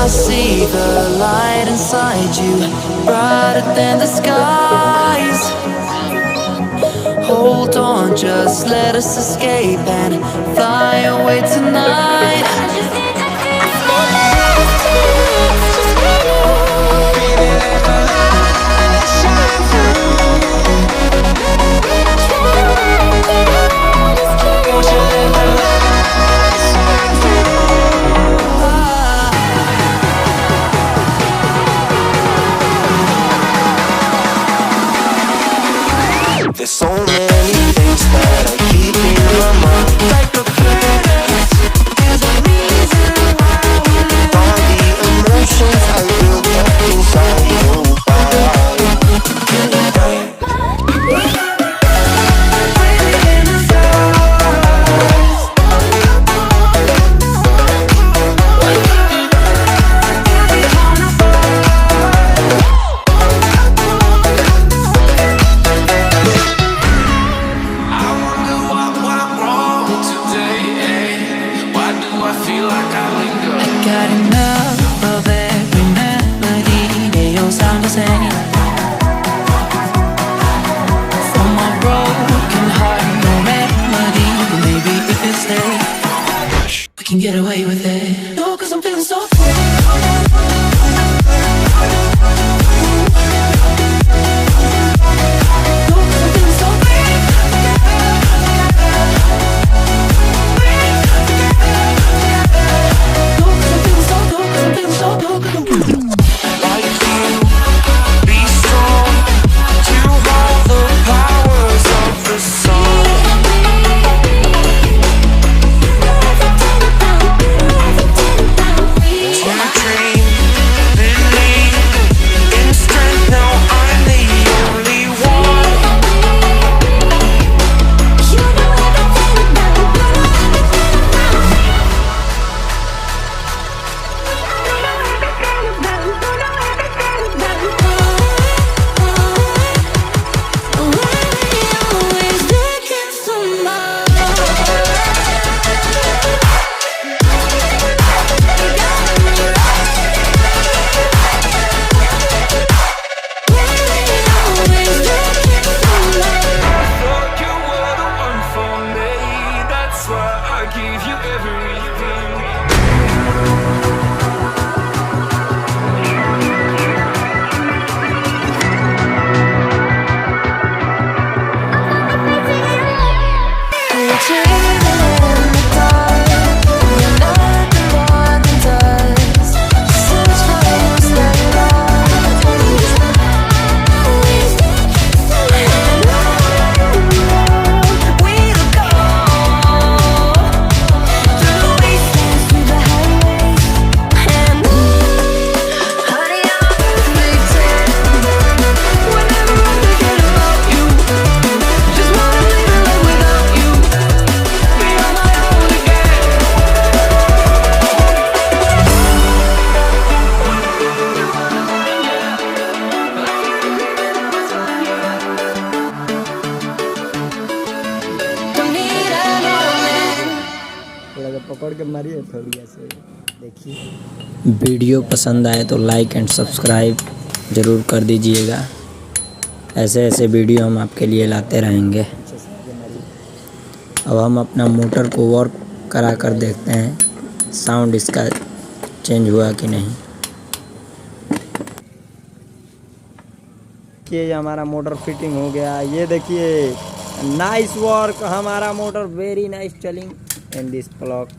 see the light inside you, brighter than the skies. Hold on, just let us escape and fly away tonight. There's so many things that I keep in my mind, like the past. There's a reason why we live. All the emotions I built up inside you. Got enough of every melody they all sound the same. For my broken heart, no remedy. But maybe if you stay, we can get away with it. No, 'cause I'm feeling so free. पकड़ के मारिए थोड़ी ऐसे देखिए। Video पसंद आए तो like and subscribe ज़रूर कर दीजिएगा। ऐसे ऐसे वीडियो हम आपके लिए लाते रहेंगे। अब हम अपना मोटर को वर्क करा कर देखते हैं साउंड इसका चेंज हुआ कि नहीं। ये हमारा मोटर फिटिंग हो गया। ये देखिए, नाइस वर्क, हमारा मोटर वेरी नाइस चलिंग इन दिस ब्लॉक।